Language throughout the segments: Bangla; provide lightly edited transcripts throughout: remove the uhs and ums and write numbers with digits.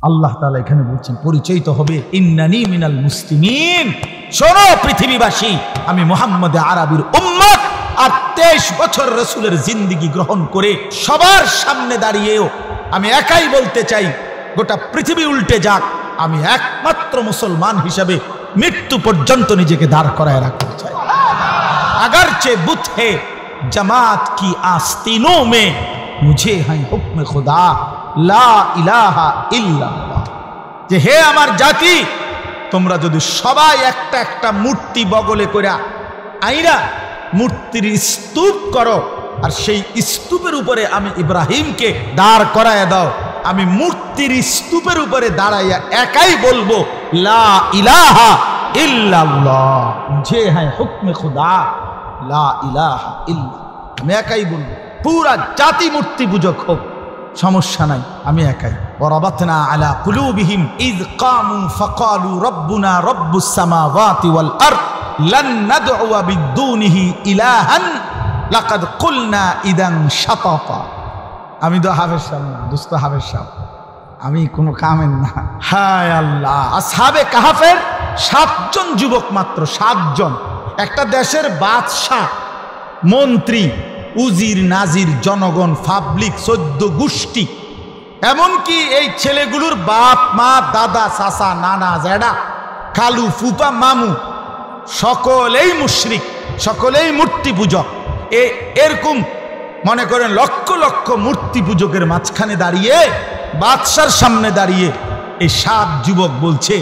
আল্লাহ তাআলা এখানে বলছেন পরিচয় তো হবে ইন্নানি মিনাল মুসলিমিন। শোনো পৃথিবীবাসী, আমি মুহাম্মদ আরবির উম্মত, আর 23 বছর রাসূলের জিন্দেগি গ্রহণ করে সবার সামনে দাঁড়িয়েও আমি একাই বলতে চাই, গোটা পৃথিবী উল্টে যাক, আমি একমাত্র মুসলমান হিসাবে মৃত্যু পর্যন্ত নিজেকে দাঁড় করায় রাখতে চাই। अगरचे बुत है जमात की आस्तीनों में, मुझे है हुक्म खुदा ला इलाहा इल्लल्लाह। যে হে আমার জাতি, তোমরা যদি সবাই একটা একটা মূর্তি বগলে কইরা আইরা মূর্তির স্তূপ করো, আর সেই স্তূপের উপরে আমি ইব্রাহিমকে দাঁড় করায় দাও, আমি মূর্তির স্তূপের উপরে দাঁড়াইয়া একাই বলবো লা ইলাহা ইল্লাল্লাহ, মুঝে হ্যাঁ হুকমে খুদা লা ইলাহা ইল্লাল্লাহ। আমি একাই বলবো, পুরা জাতি মূর্তি পূজক হোক, সমস্যা নাই, আমি একাই। ওয়ারাবাতনা আলা কুলুবিহিম ইয কামু ফাকালু রব্বুনা রব্বুস সামাওয়াতি ওয়াল আরদ লান নাদউ বিদুনিহি ইলাহান লাকাদ কুলনা ইদান শাতাতা। আমি তো হাফেজ সাহেব না, দোস্ত হাফেজ সাহেব, আমি কোনো কামের না। হায় আল্লাহ, আসহাবে কাহাফের 7 জন যুবক, মাত্র 7 জন। একটা দেশের বাদশাহ, মন্ত্রী, উজির, নাজির, জনগণ, পাবলিক, 14 গোষ্ঠী, এমনকি এই ছেলেগুলোর বাপ মা, দাদা, চাচা, নানা, জেডা, খালু, ফুপা, মামু, সকলেই মুশরিক, সকলেই মূর্তি পূজক। এরকম মনে করেন লক্ষ লক্ষ মূর্তি পূজকের মাঝখানে দাঁড়িয়ে, বাদশার সামনে দাঁড়িয়ে এই 7 যুবক বলছে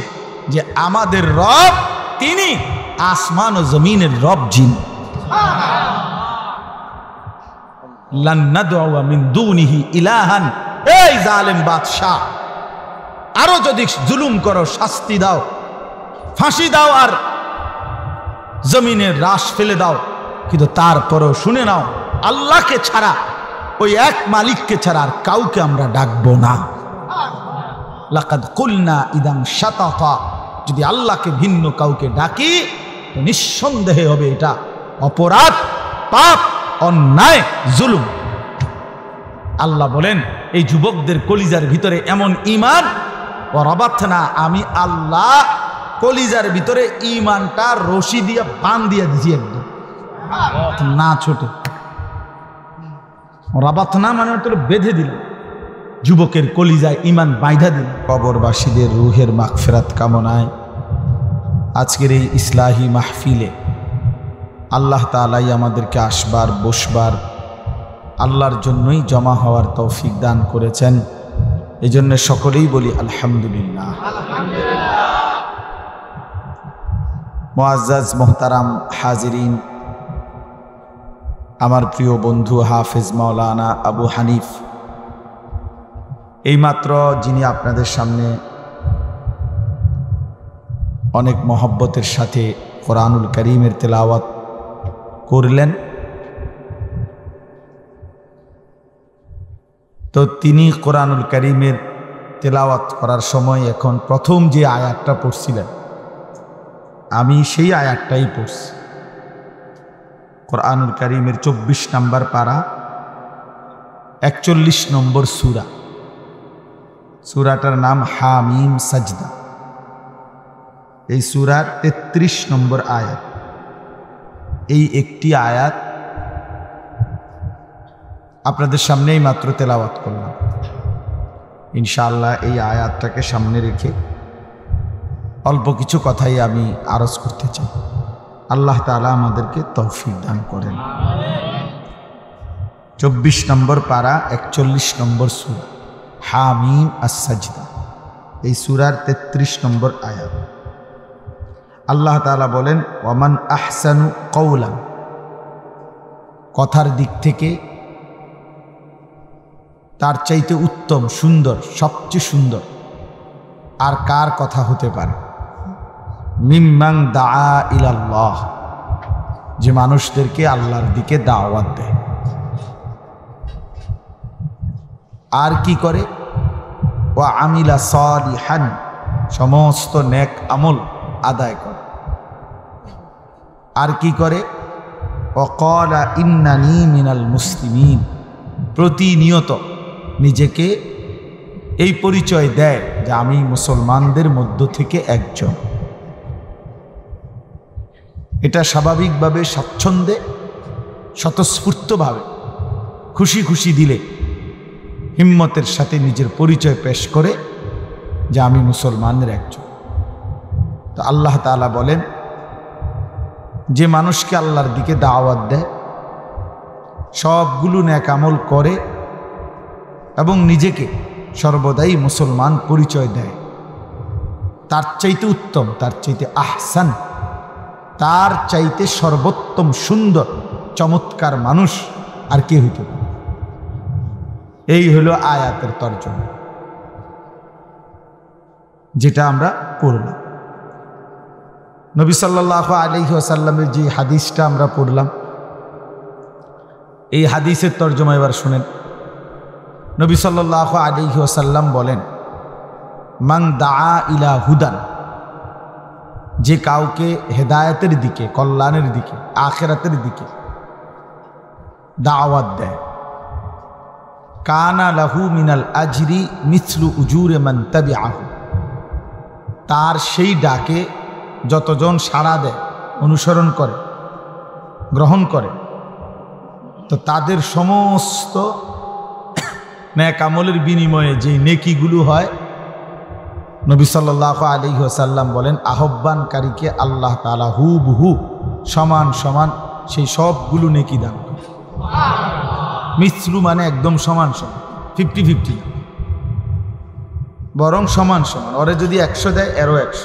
যে আমাদের রব তিনি আসমান ও জমিনের রব, যিনি লান নাদউ মিন দুনিহি ইলাহান। এই জালেম বাদশা, আরো যদি জুলুম করো শাস্তি দাও, ফাঁসি দাও, আর জমিনের রাশ ফেলে দাও, কিন্তু তারপরও শুনে নাও, আল্লাহকে ছাড়া, ওই এক মালিককে ছাড়া আর কাউকে আমরা ডাকবো না। লাকাদ কুলনা ইদান শাতাতা, যদি আল্লাহকে ভিন্ন কাউকে ডাকি তো নিঃসন্দেহে হবে এটা অপরাধ, পাপ, অন্যায়, জুলুম। আল্লাহ বলেন এই যুবকদের কলিজার ভিতরে এমন ঈমান, ওয়ারাবাতনা, আমি আল্লাহ কলিজার ভিতরে ঈমানটা রশি দিয়ে বাঁধিয়ে দিয়েছি, একদম না ছোটে। ওয়ারাবাতনা মানে তো বেঁধে দিল, যুবকের কলিজায় ঈমান বাইধা দিল। কবরবাসীদের রুহের মাগফিরাত কামনায় আজকের এই ইসলাহি মাহফিলে আল্লাহ তাআলাই আমাদেরকে আসবার, বসবার, আল্লাহর জন্যই জমা হওয়ার তৌফিক দান করেছেন। এই জন্য সকলেই বলি আলহামদুলিল্লাহ। মুআজ্জাজ মোহতারাম হাজিরিন, আমার প্রিয় বন্ধু হাফেজ মাওলানা আবু হানিফ এইমাত্র যিনি আপনাদের সামনে অনেক মহব্বতের সাথে কোরআনুল কারীমের তেলাওয়াত করলেন, তো তিনি কোরআনুল কারীমের তেলাওয়াত করার সময় এখন প্রথম যে আয়াতটা পড়ছিলেন, আমি সেই আয়াতটাই পড়ছি। কোরআনুল কারীমের 24 নম্বর পারা, 41 নম্বর সূরা। সূরাটার নাম হামিম সাজদা। এই সূরার 33 নম্বর আয়াত। এই একটি আয়াত আপনাদের সামনেই মাত্র তেলাওয়াত করলাম। ইনশাআল্লাহ এই আয়াতটাকে সামনে রেখে অল্প কিছু কথাই আমি আরজ করতে চাই। আল্লাহ তাআলা আমাদেরকে তৌফিক দান করেন। 24 নম্বর পারা, 41 নম্বর সূরা হামিম আস-সাজদা। এই সূরার 33 নম্বর আয়াত। আল্লাহ তাআলা বলেন ওয়ামান আহসানু কওলান, কথার দিক থেকে তার চাইতে উত্তম, সুন্দর, সবচেয়ে সুন্দর আর কার কথা হতে পারে? মিম্মান দাআ ইলাল্লাহ, যে মানুষদেরকে আল্লাহর দিকে দাওয়াত দেয়। আর কি করে? ওয়া আমিলা সালিহান, সমস্ত নেক আমল আদায় করে। আর কি করে? ওয়াকালা ইন্নানি মিনাল মুসলিমিন, প্রতিনিয়ত নিজেকে এই পরিচয় দেয় যে আমি মুসলমানদের মধ্য থেকে একজন। এটা স্বাভাবিকভাবে স্বাচ্ছন্দ্যে স্বতঃস্ফূর্তভাবে খুশি খুশি দিলে হিম্মতের সাথে নিজের পরিচয় পেশ করে যে আমি মুসলমানের একজন। তো আল্লাহ তাআলা বলেন, যে মানুষকে আল্লাহর দিকে দাওয়াত দেয়, সবগুলো নেক আমল করে এবং নিজেকে সর্বদাই মুসলমান পরিচয় দেয়, তার চাইতে উত্তম, তার চাইতে আহসান, তার চাইতে সর্বোত্তম সুন্দর চমৎকার মানুষ আর কে হইতে পারে? এই হলো আয়াতের তর্জমা, যেটা আমরা পড়লাম। নবী সাল্লাল্লাহু আলাইহি ওয়াসাল্লামের যে হাদিসটা আমরা পড়লাম, এই হাদিসের তর্জমা এবার শুনেন। নবী সাল্লাল্লাহু আলাইহি ওয়াসাল্লাম বলেন, মান দাআ ইলা হুদান, যে কাউকে হেদায়েতের দিকে, কল্যাণের দিকে, আখিরাতের দিকে দাওয়াত দেয়, কানা লাহু মিনাল আজরি মিসলু উজুরে মান তাবিআহু, তার সেই ডাকে যতজন সাড়া দেয়, অনুসরণ করে, গ্রহণ করে, তো তাদের সমস্ত নেক আমলের বিনিময়ে যে নেকিগুলো হয়, নবী সাল্লাল্লাহু আলাইহি ওয়াসাল্লাম বলেন, আহ্বানকারীকে আল্লাহ তাআলা হুবহু সমান সমান সেই সবগুলো নেকি দান করে। মিসলু মানে একদম সমান সমান, 50-50, বরং সমান সমান। ওরে যদি 100 দেয়, এরও 100,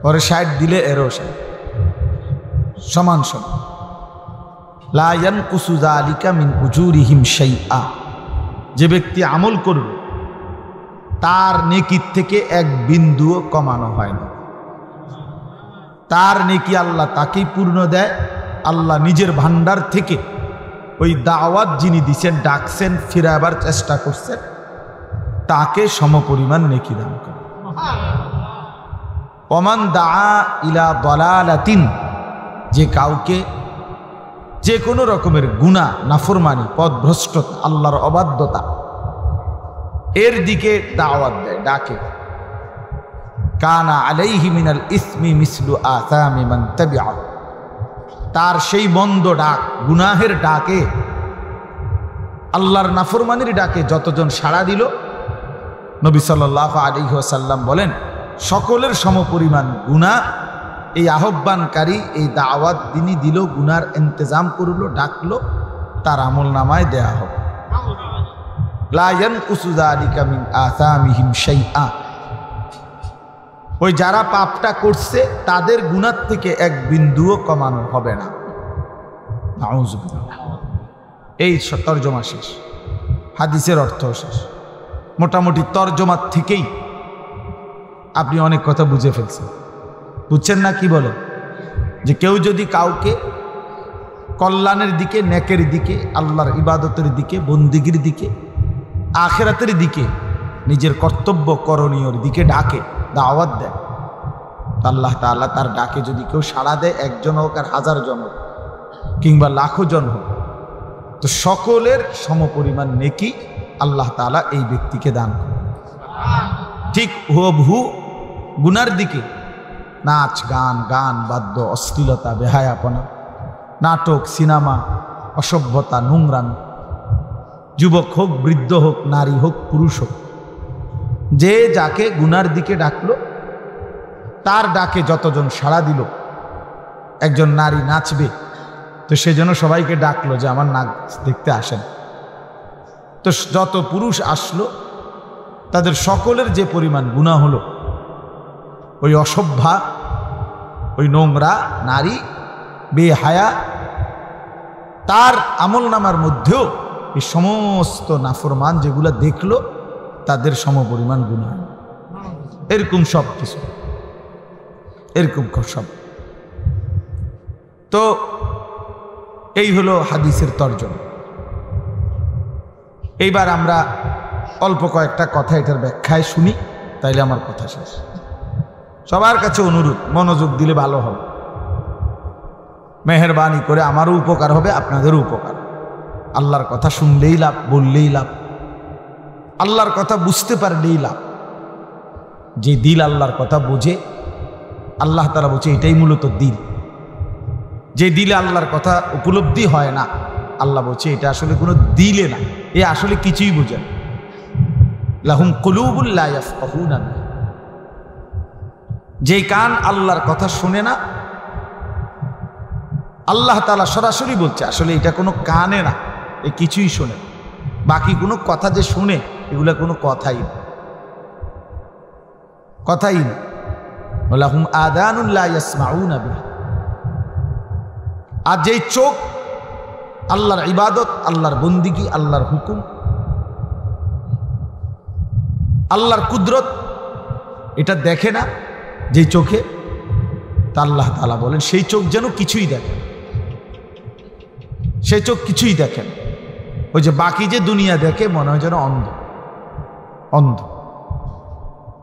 ওরে 60 দিলে এরও 60, সমান সমান। লা ইয়ানকুসু যালিকা মিন উজুরিহিম শাইআ, যে ব্যক্তি আমল করবে তার নেকির থেকে এক বিন্দুও কমানো হয় না, তার নেকি আল্লাহ তাকেই পূর্ণ দেয়। আল্লাহ নিজের ভান্ডার থেকে ওই দাওয়াত যিনি দিচ্ছেন, ডাকছেন, ফিরাবার চেষ্টা করছেন, তাকে সমপরিমাণ নেকি দান করে। ওমান দাআ ইলা দালালাতিন, যে কাউকে যে কোনো রকমের গুনাহ, নাফরমানি, পথভ্রষ্টতা, আল্লাহর অবাধ্যতা এর দিকে দাওয়াত দেয়, ডাকে, কানা আলাইহি মিনাল ইসমি মিসলু আসামি মান তাবিআহু, তার সেই বন্ধ ডাক, গুনাহের ডাকে, আল্লাহর নাফরমানির ডাকে যতজন সাড়া দিল, নবী সাল্লাল্লাহু আলাইহি ওয়াসাল্লাম বলেন, সকলের সমপরিমাণ গুনাহ এই আহ্বানকারী, এই দাওয়াত যিনি দিল, গুনার ইন্তজাম করলো, ডাকলো, তার আমল নামায় দেয়া হবে। লা ইয়ানকুসু যালিকা মিন আসামিহিম শাইআ, ওই যারা পাপটা করছে তাদের গুনাহ থেকে এক বিন্দুও কমানো হবে না। নাউযুবিল্লাহ। এই তরজমা শেষ, হাদিসের অর্থ শেষ। মোটামুটি তরজমা থেকেই আপনি অনেক কথা বুঝে ফেলছেন। বুঝছেন না? কি বলেন? যে কেউ যদি কাউকে কল্যাণের দিকে, নেকের দিকে, আল্লাহর ইবাদতের দিকে, বন্দিগির দিকে, আখিরাতের দিকে, নিজের কর্তব্য করণীয়র দিকে ডাকে, দাওয়াত দেয়, আল্লাহ তাআলা তার ডাকে যদি কেউ সাড়া দেয়, একজন হোক আর 1000 জন হোক কিংবা লাখো জন হোক, তো সকলের সমপরিমাণ নেকি আল্লাহ তাআলা এই ব্যক্তিকে দান করে। ঠিক হুবহু গুনার দিকে, নাচ গান, গান বাদ্য, অশ্লীলতা, বেহায়াপনা, নাটক, সিনেমা, অসভ্যতা, নোংরামি, যুবক হোক, বৃদ্ধ হোক, নারী হোক, পুরুষ হোক, যে যাকে গুনার দিকে ডাকলো, তার ডাকে যতজন সাড়া দিল, একজন নারী নাচবে, তো সেজন্য সবাইকে ডাকলো যে আমার নাচ দেখতে আসেন। তো যত পুরুষ আসলো, তাদের সকলের যে পরিমাণ গুনাহ হলো, ওই অসভ্যা, ওই নোংরা নারী, বেহায়া, তার আমল নামার মধ্যেও এই সমস্ত নাফরমান যেগুলো দেখলো, তাদের সমপরিমাণ গুনাহ। এরকম সব কিছু, এরকম সব। তো এই হলো হাদিসের তর্জমা। এইবার আমরা অল্প কয়েকটা কথা এটার ব্যাখ্যায় শুনি, তাইলে আমার কথা শেষ। সবার কাছে অনুরোধ, মনোযোগ দিলে ভালো হবে, মেহেরবানি করে আমারও উপকার হবে, আপনাদেরও উপকার। আল্লাহর কথা শুনলেই লাভ, বললেই লাভ। আল্লাহর কথা বুঝতে পারলেই লাভ। যে দিল আল্লাহর কথা বোঝে, আল্লাহ তাআলা বলছে এটাই মূলত দিল। যে দিলে আল্লাহর কথা উপলব্ধি হয় না, আল্লাহ বলছে এটা আসলে কোনো দিলে না, এ আসলে কিছুই বোঝে না। লাহুম কুলুবুন লা ইয়াফকাহুনা বিহা। যে কান আল্লাহর কথা শুনে না, আল্লাহ তাআলা সরাসরি বলছে আসলে এটা কোনো কানে না, এ কিছুই শোনে না। বাকি কোনো কথা যে শুনে, এগুলা কোনো কথাই না, কথাই না। লাহুম আযানুন লা ইয়াসমাউনা বিহা। আর যেই চোখ আল্লাহর ইবাদত, আল্লাহর বন্দিগি, আল্লাহর হুকুম, আল্লাহর কুদরত এটা দেখে না, যেই চোখে, তা আল্লাহ তাআলা বলেন সেই চোখ যেন কিছুই দেখে, সেই চোখ কিছুই দেখেন। ওই যে বাকি যে দুনিয়া দেখে মনে হয় যেন অন্ধ অন্ধ।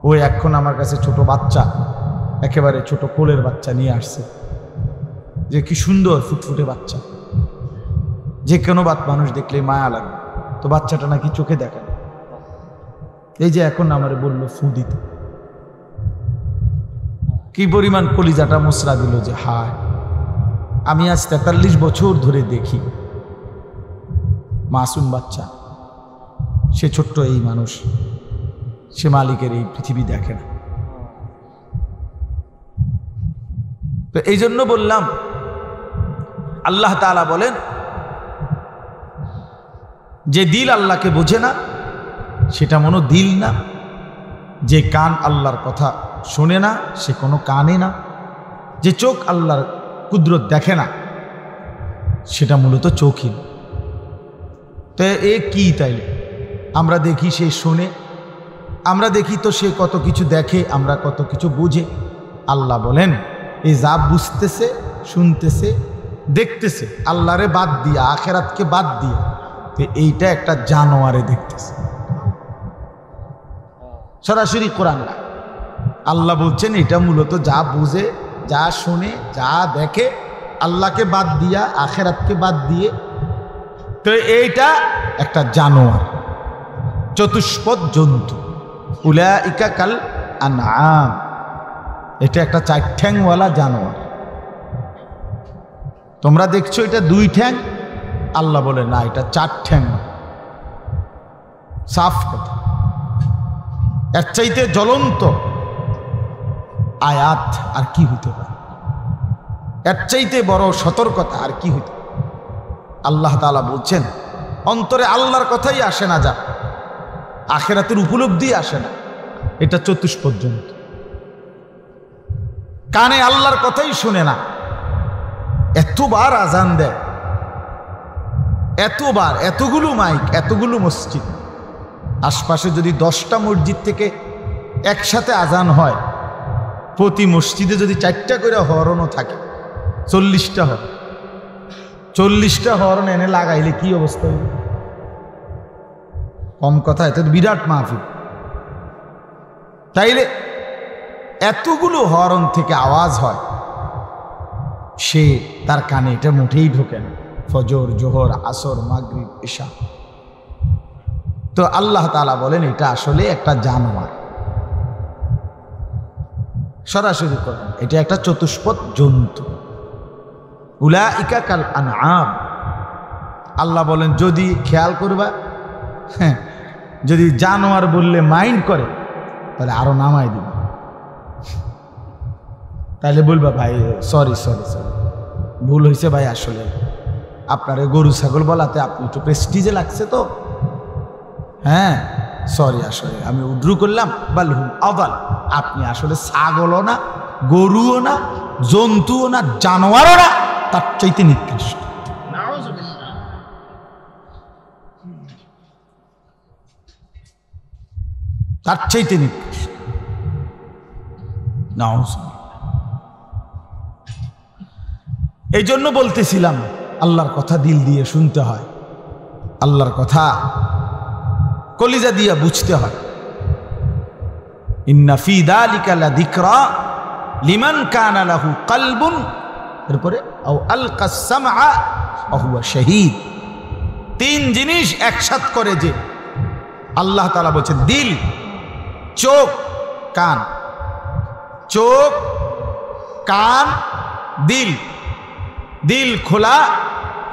ওই এখন আমার কাছে ছোট বাচ্চা, একেবারে ছোট কোলের বাচ্চা নিয়ে আসছে, যে কি সুন্দর ফুটফুটে বাচ্চা, যে কোনো মানুষ দেখলে মায়া লাগে, তো বাচ্চাটা নাকি চোখে দেখে না। এই যে এখন আমারে বললো ফু দিতে, কি পরিমাণ কলিজাটা মুসরা দিল যে হায়, আমি আজ 43 বছর ধরে দেখি মাসুম বাচ্চা, সে ছোট্ট এই মানুষ, সে মালিকের এই পৃথিবী দেখে না। তো এই জন্য বললাম, আল্লাহ তাআলা বলেন যে দিল আল্লাহকে বোঝে না সেটা মনো দিল না। যে কান আল্লাহর কথা শোনে না সে কোনো কানে না। যে চোখ আল্লাহর কুদরত দেখে না সেটা মূলত চোখই। তো এ কি তাইলে? আমরা দেখি সে শোনে, আমরা দেখি তো সে কত কিছু দেখে, আমরা কত কিছু বুঝে। আল্লাহ বলেন এই যা বুঝতেছে, শুনতেছে, দেখতেছে আল্লাহরে বাদ দিয়া, আখেরাতকে বাদ দিয়া, তো এইটা একটা জানোয়ারে দেখতেছে। সরাসরি কোরআন আল্লাহ বলছেন এটা মূলত যা বুঝে, যা শুনে, যা দেখে আল্লাহকে বাদ দিয়া, আখেরাতকে বাদ দিয়ে, তো এইটা একটা জানোয়ার, চতুষ্পদ জন্তু। উলাইকা কাল আনআম, এটা একটা 4 ঠ্যাংওয়ালা জানোয়ার। তোমরা দেখছো এটা 2 ঠ্যাং, আল্লাহ বলে না এটা 4 ঠ্যাং। সাফ কথা। এর চাইতে জ্বলন্ত আয়াত আর কি হইতে পারে? এর চাইতে বড় সতর্কতা আর কি হইতে পারে? আল্লাহ তাআলা বলছেন অন্তরে আল্লাহর কথাই আসে না, যা আখেরাতের উপলব্ধি আসে না, এটা চতুষ্পদ জন্তু। কানে আল্লাহর কথাই শুনে না, এতবার আজান দেয়, এতবার, এতগুলো মাইক, এতগুলো মসজিদ, আশপাশে যদি 10টা মসজিদ থেকে একসাথে আজান হয়, প্রতি মসজিদে যদি 4টা করে হরণও থাকে, 40টা হয়, 40টা হরণ এনে লাগাইলে কি অবস্থা হবে? কম কথা, এটা তো বিরাট মাহফিল। তাইলে এতগুলো হরণ থেকে আওয়াজ হয়, সে তার কানে এটা মুঠেই ঢোকে না। ফজর, জোহর, আসর, মাগরিব, ইশা। তো আল্লাহ তাআলা বলেন এটা আসলে একটা জানোয়ার। সরাসরি করেন এটা একটা চতুষ্পদ জন্তু। উলাইকা কাল আনআম। আল্লাহ বলেন যদি খেয়াল করবা, হ্যাঁ, যদি জানোয়ার বললে মাইন্ড করে তাহলে আরো নামাই দিবা। তাহলে বলবা ভাই সরি সরি সরি, ভুল হয়েছে ভাই, আসলে আপনার গরু ছাগল বলাতে আপনি একটু প্রেস্টিজে লাগছে তো, হ্যাঁ সরি, আসলে আমি উদ্রু করলাম। বালহুম আদাল, আপনি আসলে ছাগলও না, গরুও না, জন্তুও না, জানোয়ারও না, তার চাইতে নিকৃষ্ট। তার চাইতে নিকৃষ্ট। এই জন্য বলতেছিলাম আল্লাহর কথা দিল দিয়ে শুনতে হয়, আল্লাহর কথা কলিজা দিয়ে বুঝতে হয়। ইন্না ফি যালিকা লাযিকরা লিমান কানা লাহু কলবুন, এরপরে আও আলকাস সামআ ওয়া হুয়া শাহীদ। 3 জিনিস একসাথ করে যে আল্লাহ তাআলা বলছেন দিল, চোখ, কান, চোখ, কান, দিল। দিল খোলা,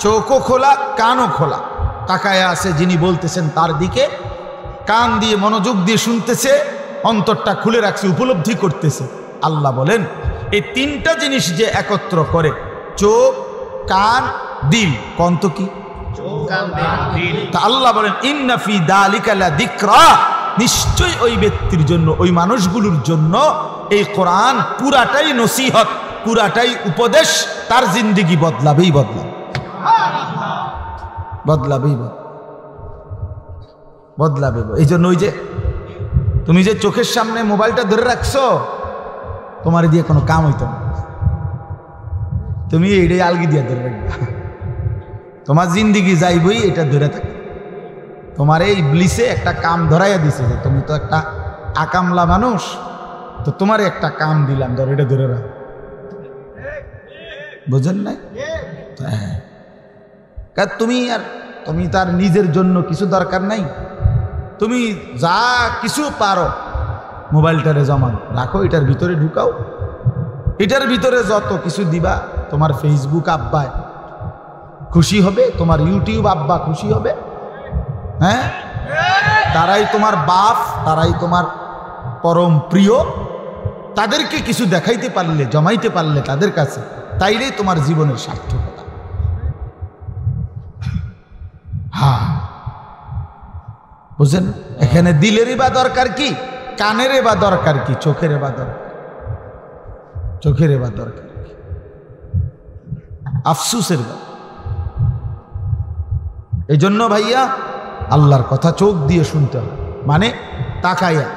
চোখও খোলা, কানও খোলা, তাকায় আছে যিনি বলতেছেন তার দিকে, কান দিয়ে মনোযোগ দিয়ে শুনতেছে, অন্তরটা খুলে রাখছে, উপলব্ধি করতেছে। আল্লাহ বলেন এই তিনটা জিনিস যে একত্র করে, চোখ, কান, দিল, কন্ত কি? তা আল্লাহ বলেন ইন্না ফি যালিকা লাযিকরা, নিশ্চয় ওই ব্যক্তির জন্য, ওই মানুষগুলোর জন্য এই কোরআন পুরাটাই নসিহত, পুরাটাই উপদেশ, তার জিন্দেগি বদলাবেই বদলাবে, বদলাবেই বদলাবে। এই জন্য ওই যে তুমি যে চোখের সামনে মোবাইলটা ধরে রাখছো, তোমার দিয়ে কোনো কাম হইতো না, তুমি এইটাই আলগি দিয়ে ধরে রাখবে, তোমার জিন্দিগি যাইবই এটা ধরে থাকে। তোমার এই ইবলিসে একটা কাম ধরাইয়া দিছে যে তুমি তো একটা আকামলা মানুষ, তো তোমার একটা কাম দিলাম, ধর এটা ধরে রাখ, বুঝেন নাই? হ্যাঁ, তুমি তার নিজের জন্য কিছু দরকার নাই, তুমি যা কিছু পারো মোবাইলটারে জমা রাখো, এটার ভিতরে ঢুকাও, এটার ভিতরে যত কিছু দিবা, তোমার ফেসবুক আব্বায় খুশি হবে, তোমার ইউটিউব আব্বা খুশি হবে, হ্যাঁ, তারাই তোমার বাপ, তারাই তোমার পরম প্রিয়, তাদেরকে কিছু দেখাইতে পারলে, জমাইতে পারলে তাদের কাছে, তাইলেই তোমার জীবনের সার্থকতা। হ্যাঁ, বুঝেন? এখানে দিলেরই বা দরকার কি, কানেরই বা দরকার কি, চোখের বা দরকার, চোখের বা দরকার কি? আফসুসের ব্যাপার। এই জন্য ভাইয়া আল্লাহর কথা চোখ দিয়ে শুনতে হয়, মানে তাকাইয়া,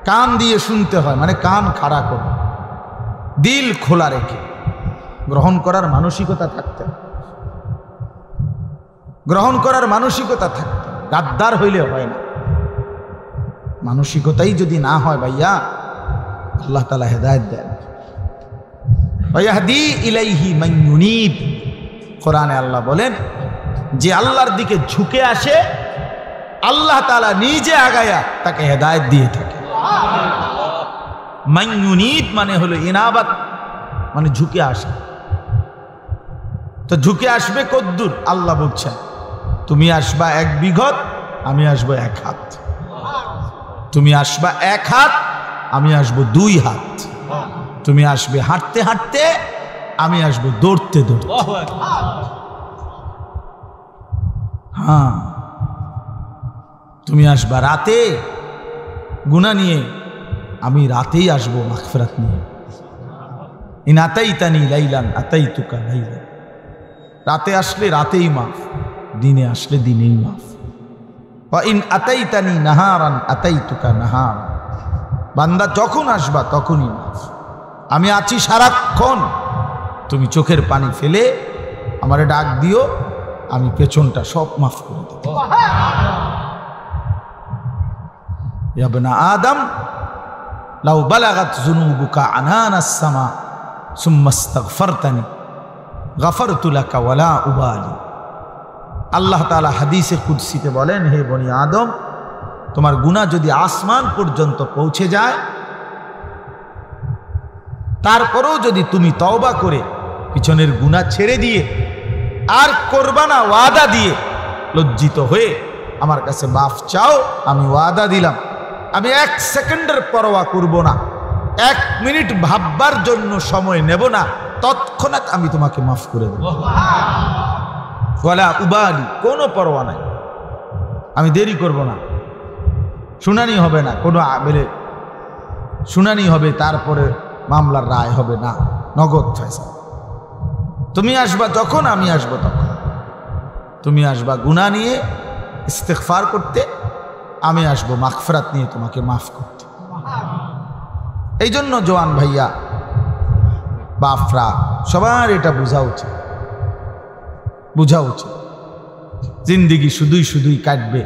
কান দিয়ে শুনতে হয়, মানে কান খাড়া করে, দিল খোলা রেখে গ্রহণ করার মানসিকতা থাকতে, গ্রহণ করার মানসিকতা থাকতে, গাদ্দার হইলে হয় না। মানসিকতাই যদি না হয় ভাইয়া, আল্লাহ তাআলা হেদায়েত দেন। ওয়াহদি ইলাইহি মান ইউনিব, কোরআনে আল্লাহ বলেন যে আল্লাহর দিকে ঝুঁকে আসে, আল্লাহ তাআলা নিজে আগায়া তাকে হেদায়েত দিয়ে থাকে। মান ইউনিব মানে হলো ইনাবাত, মানে ঝুঁকে আসে। তো ঝুঁকে আসবে কদ্দুর? আল্লাহ বলছেন তুমি আসবা 1 বিঘত, আমি আসবো 1 হাত, তুমি আসবা 1 হাত, আমি আসবো 2 হাত, তুমি আসবে হাঁটতে হাঁটতে, আমি আসবো দৌড়তে দৌড়তে। হ্যাঁ, তুমি আসবা রাতে গুনাহ নিয়ে, আমি রাতেই আসবো মাগফিরাত নিয়ে। ইন আতাইতানি লাইলান আতাইতুকা লাইলান, রাতে আসলে রাতেই মাফ, দিনে আসলে দিনেই মাফ। ওয়া ইন আতাইতানি নাহারান আতাইতুকা নাহারান, বান্দা যখন আসবা তখনই মাফ। আমি আছি সারাক্ষণ, তুমি চোখের পানি ফেলে আমারে ডাক দিও, আমি পেছনটা সব মাফ করে দেব। ইয়া বনা আদম লাউ বালাগাত যুনুবুকা আনানাস সামা সুম্মা ইস্তাগফারতানি গাফারতু লাকা ওয়ালা উবালি। আল্লাহ তাআলা হাদিসে কুদসিতে বলেন, হে বনি আদম, তোমার গুনাহ যদি আসমান পর্যন্ত পৌঁছে যায়, তারপরেও যদি তুমি তওবা করে পিছনের গুনাহ ছেড়ে দিয়ে আর করবা না ওয়াদা দিয়ে, লজ্জিত হয়ে আমার কাছে মাফ চাও, আমি ওয়াদা দিলাম আমি 1 সেকেন্ডের পরোয়া করব না, 1 মিনিট ভাববার জন্য সময় নেব না, তৎক্ষণাৎ আমি তোমাকে মাফ করে দেব। ওয়ালা উবালি, কোনো পরোয়া নাই, আমি দেরি করব না, শুনানি হবে না, কোনো আবেলে শুনানি হবে, তারপরে মামলার রায় হবে না, নগদ ফয়সালা। তুমি আসবা যখন, আমি আসবো তখন। তুমি আসবা গুনাহ নিয়ে ইস্তেগফার করতে, আমি আসবো মাগফিরাত নিয়ে তোমাকে মাফ করতে। এই জন্য জওয়ান ভাইয়া, বাপরা, সবার এটা বোঝা উচিত, বোঝা উচিত। জিন্দিগি শুধুই শুধুই কাটবে,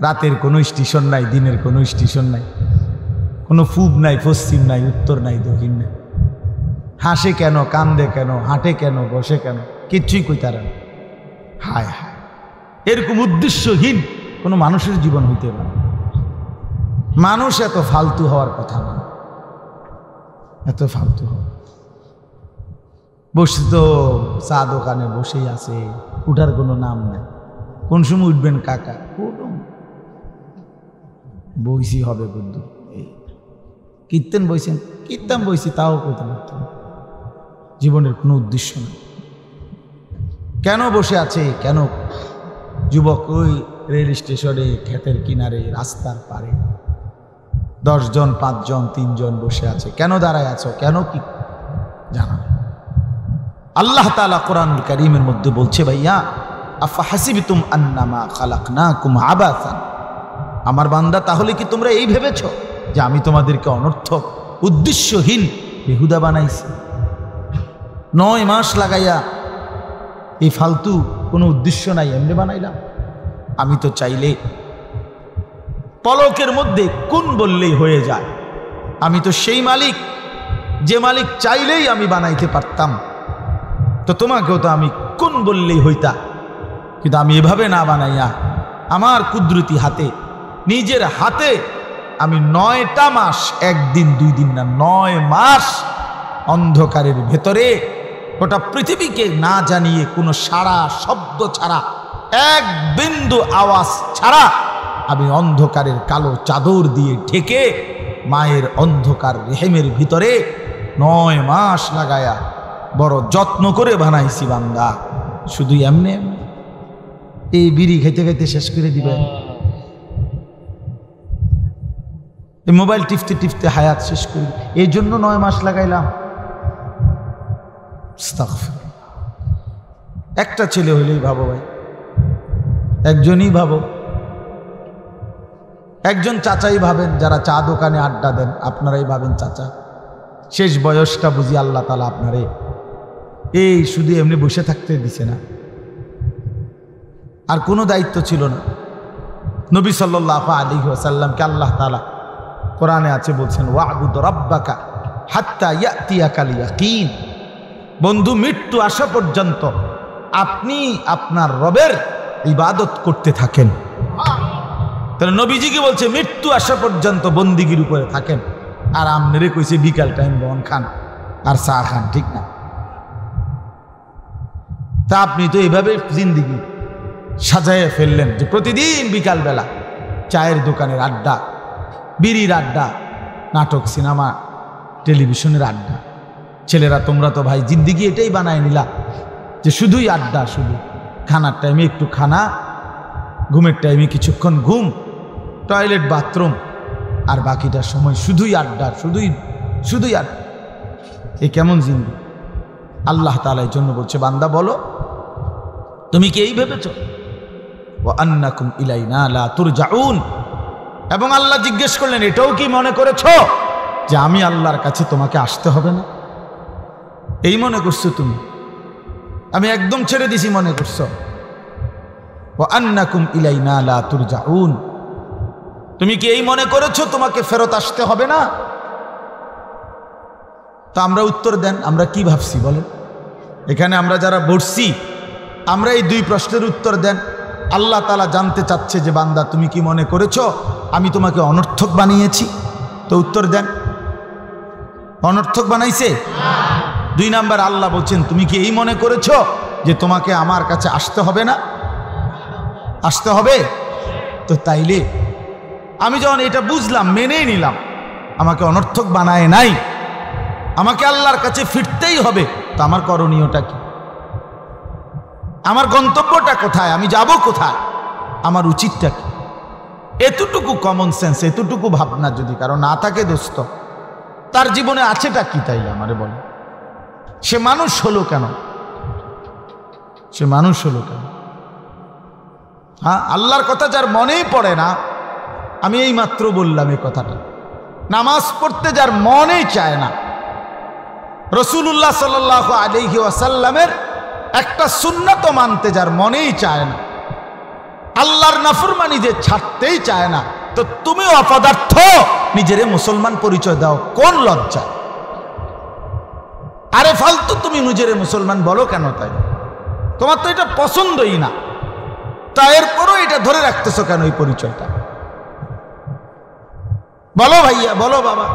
রাতের কোনো স্টেশন নাই, দিনের কোনো স্টেশন নাই, কোনো পূব নাই, পশ্চিম নাই, উত্তর নাই, দক্ষিণ নাই। হাসে কেন, কান্দে কেন, হাঁটে কেন, বসে কেন, কিচ্ছুই কইতারে না। হায় হায়, এরকম উদ্দেশ্যহীন কোনো মানুষের জীবন হইতে পারে। মানুষ এত ফালতু হওয়ার কথা না, এত ফালতু হওয়া। বসে তো চা দোকানে বসেই আছে, উঠার কোনো নাম নেই। কোন সময় উঠবেন কাকা? বইসি হবে বন্ধু, কীর্তন বইছেন, কীর্তন বইছি তাও কইতে পারতেন। জীবনের কোনো উদ্দেশ্য নেই। কেন বসে আছে? কেন যুবক ওই রেল স্টেশনে, ক্ষেতের কিনারে, রাস্তার পারে 10 জন, 5 জন, 3 জন বসে আছে? কেন দাঁড়ায় আছো? কেন কি জানা? আল্লাহ তাআলা কোরআনুল কারীমের মধ্যে বলছে, ভাইয়া আফা হাসিবতুম আন্নামা খালাকনাকুম আবাসান, আমার বান্দা তাহলে কি তোমরা এই ভেবেছো যে আমি তোমাদেরকে অনর্থক, উদ্দেশ্যহীন, বেহুদা বানাইছি? 9 মাস লাগাইয়া এই ফালতু কোনো উদ্দেশ্য নাই এমনি বানাইলাম? আমি তো চাইলে পলকের মধ্যে কোন বললেই হয়ে যায়। আমি তো সেই মালিক যে মালিক চাইলেই আমি বানাইতে পারতাম। তো তোমাকেও তো আমি কোন বললেই হইতা, কিন্তু আমি এভাবে না বানাইয়া আমার কুদরতি হাতে, নিজের হাতে আমি 9টা মাস, 1 দিন 2 দিন না, 9 মাস অন্ধকারের ভেতরে গোটা পৃথিবীকে না জানিয়ে, কোনো সাড়া শব্দ ছাড়া, 1 বিন্দু আওয়াজ ছাড়া আমি অন্ধকারের কালো চাদর দিয়ে ঢেকে মায়ের অন্ধকার রেহেমের ভিতরে 9 মাস লাগায়া বড় যত্ন করে বানাইছি বান্দা। শুধু এমনি এই বিড়ি খাইতে খাইতে শেষ করে দিবেন, এই মোবাইল টিপতে টিপতে হায়াত শেষ করি, এই জন্য 9 মাস লাগাইলাম? একটা ছেলে হইলেই ভাবো ভাই, একজনই ভাবো, একজন চাচাই ভাবেন, যারা চা দোকানে আড্ডা দেন আপনারাই ভাবেন চাচা। শেষ বয়সটা বুঝি আল্লাহ তাআলা আপনারে এই শুধু এমনি বসে থাকতে দিছে না, আর কোনো দায়িত্ব ছিল না। নবী সাল্লাল্লাহু আলাইহি ওয়াসাল্লামকে আল্লাহ তাআলা কোরআনে আছে বলছেন, ওয়া'বুদ রাব্বাকা হাত্তা ইয়াতিয়াকাল ইয়াকিন। বন্ধু, মৃত্যু আসা পর্যন্ত আপনি আপনার রবের ইবাদত করতে থাকেন। তাহলে নবীজি কি বলছে? মৃত্যু আসা পর্যন্ত বন্দিগির উপরে থাকেন। আর আমনেরে কইছে বিকাল টাইম বন খান আর চা খান, ঠিক না? তা আপনি তো এইভাবে জিন্দিগি সাজাইয়া ফেললেন যে প্রতিদিন বিকালবেলা চায়ের দোকানের আড্ডা, বিড়ির আড্ডা, নাটক, সিনেমা, টেলিভিশনের আড্ডা। ছেলেরা তোমরা তো ভাই জিন্দিগি এটাই বানায় নিলা যে শুধুই আড্ডা, শুধু খানার টাইমে একটু খানা, ঘুমের টাইমে কিছুক্ষণ ঘুম, টয়লেট, বাথরুম, আর বাকিটা সময় শুধুই আড্ডা, শুধুই আড্ডা। এ কেমন জিন্দিগি? আল্লাহ তাআলা এই জন্য বলছে, বান্দা বলো তুমি কি এই ভেবেছ? ওয়া আন্নাকুম ইলাইনা লা তুরজাউন। এবং আল্লাহ জিজ্ঞেস করলেন, এটাও কি মনে করেছো যে আমি আল্লাহর কাছে তোমাকে আসতে হবে না? এই মনে করছো তুমি? আমি একদম ছেড়ে দিছি মনে করছো? ওয়া আন্নাকুম ইলাইনা লা তুরজাউন। তুমি কি এই মনে করেছো তোমাকে ফেরত আসতে হবে না? তো আমরা উত্তর দেন, আমরা কি ভাবছি বলেন? এখানে আমরা যারা বসছি, আমরা এই 2 প্রশ্নের উত্তর দেন। আল্লাহ তাআলা জানতে চাচ্ছে যে বান্দা তুমি কি মনে করেছো আমি তোমাকে অনর্থক বানিয়েছি? তো উত্তর দেন, অনর্থক বানাইছে? 2 নাম্বার আল্লাহ বলছেন, তুমি কি এই মনে করেছো যে তোমাকে আমার কাছে আসতে হবে না? আসতে হবে। তো তাইলে আমি যখন এটা বুঝলাম, মেনেই নিলাম, আমাকে অনর্থক বানায় নাই, আমাকে আল্লাহর কাছে ফিরতেই হবে, তো আমার করণীয়টা কি? আমার গন্তব্যটা কোথায়? আমি যাব কোথায়? আমার উচিতটা কি? এতটুকু কমন সেন্স, এতটুকু ভাবনা যদি কারো না থাকে দোস্ত, তার জীবনে আছেটা কি? তাইলে আমারে বলে, সে মানুষ হলো কেন? সে মানুষ হলো কেন? হ্যাঁ, আল্লাহর কথা যার মনেই পড়ে না, আমি এই মাত্র বললাম এই কথাটা, নামাজ পড়তে যার মনেই চায় না, রাসূলুল্লাহ সাল্লাল্লাহু আলাইহি ওয়াসাল্লামের একটা সুন্নাত মানতে যার মনেই চায় না, আল্লাহর নাফরমানি যে ছাড়তেই চায় না, তো তুমিও অপদার্থ নিজেরে মুসলমান পরিচয় দাও কোন লজ্জা? আরে ফালতু তুমি নিজেরে মুসলমান বলো কেন? তাই তোমার তো এটা পছন্দই না। তা এরপরও এটা ধরে রাখতেছো কেন এই পরিচয়টা? বলো ভাইয়া, বলো বাবা।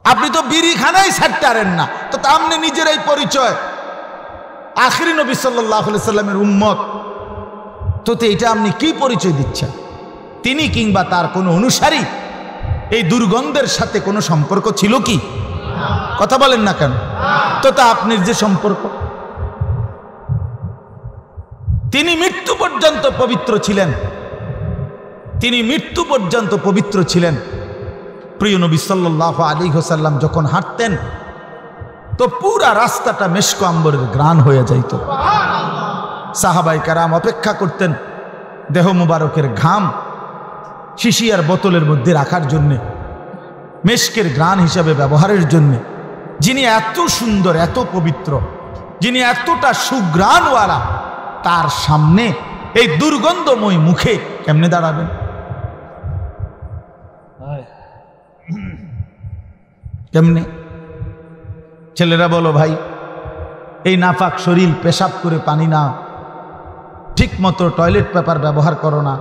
আপনি তো বিড়িখানাই ছাড়তে পারেন না, তো আপনি নিজের এই পরিচয় আখিরি নবী সাল্লাল্লাহু আলাইহি সাল্লামের উম্মত, তো এটা আপনি কি পরিচয় দিচ্ছেন? তিনি কিংবা তার কোনো অনুসারী এই দুর্গন্ধের সাথে কোনো সম্পর্ক ছিল কি? কথা বলেন না কেন? তো তা আপনার যে সম্পর্ক, তিনি মৃত্যু পর্যন্ত পবিত্র ছিলেন, তিনি মৃত্যু পর্যন্ত পবিত্র ছিলেন। প্রিয় নবী সাল্লাল্লাহু আলাইহি ওয়াসাল্লাম যখন হাঁটতেন তো পুরা রাস্তাটা মেশক আম্বরের ঘ্রাণ হয়ে যাইত। সাহাবায়ে কেরাম অপেক্ষা করতেন দেহ মুবারকের ঘাম শিশিয়ার বোতলের মধ্যে রাখার জন্যে, মেশকের ঘ্রাণ হিসাবে ব্যবহারের জন্যে। যিনি এত সুন্দর, এত পবিত্র, যিনি এতটা সুঘ্রাণওয়ালা, তার সামনে এই দুর্গন্ধময় মুখে কেমনে দাঁড়াবেন? কেমনে? ছেলেরা বলো ভাই, এই নাফাক শরীর পেশাব করে পানি না, ঠিক মতো টয়লেট পেপার ব্যবহার করো না,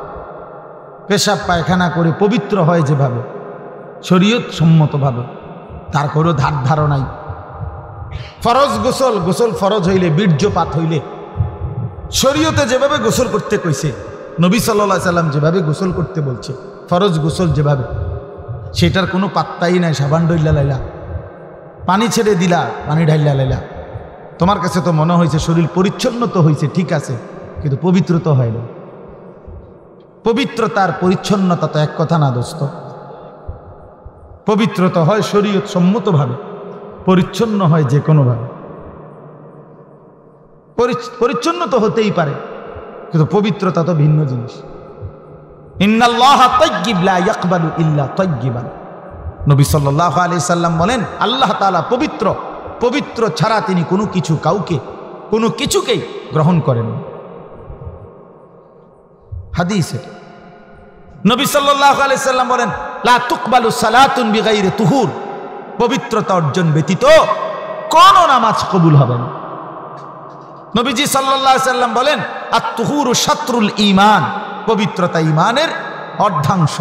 পেশাব পায়খানা করে পবিত্র হয় যেভাবে শরীয়ত সম্মতভাবে, তার কোনো ধার ধারণাই। ফরজ গোসল, গোসল ফরজ হইলে, বীর্যপাত হইলে শরীয়তে যেভাবে গোসল করতে কইছে, নবী সাল্লাল্লাহু আলাইহি সাল্লাম যেভাবে গোসল করতে বলছে, ফরজ গোসল যেভাবে, সেটার কোনো পাত্তাই নাই। সাবান ডইলা লাইলা, পানি ছেড়ে দিলা, পানি ঢাইলা লাইলা, তোমার কাছে তো মনে হয়েছে শরীর পরিচ্ছন্ন তো হয়েছে, ঠিক আছে, কিন্তু পবিত্র তো হয় না। পবিত্রতার পরিচ্ছন্নতা তো এক কথা না দোস্ত। পবিত্রতা হয় শরীয়ত সম্মতভাবে, পরিচ্ছন্ন হয় যে কোনোভাবে। পরিচ্ছন্ন তো হতেই পারে, কিন্তু পবিত্রতা তো ভিন্ন জিনিস। ইন্নাল্লাহা তাইয়্যিব লা ইয়াকবালু ইল্লা তাইয়্যিবান। নবী সাল্লাল্লাহু আলাইহি সাল্লাম বলেন, আল্লাহ তাআলা পবিত্র, পবিত্র ছাড়া তিনি কোনো কিছু, কাউকে, কোনো কিছুকেই গ্রহণ করেন না। হাদিসে নবী সাল্লাল্লাহু আলাইহি সাল্লাম বলেন, লা তুকবালু সালাতুন বিগাইরি তুহুর। পবিত্রতা অর্জন ব্যতীত কোন নামাজ কবুল হবে না। নবীজি সাল্লাল্লাহু আলাইহি সাল্লাম বলেন, আত-তুহুরু শাতরুল ঈমান। পবিত্রতা ঈমানের অর্ধাংশ।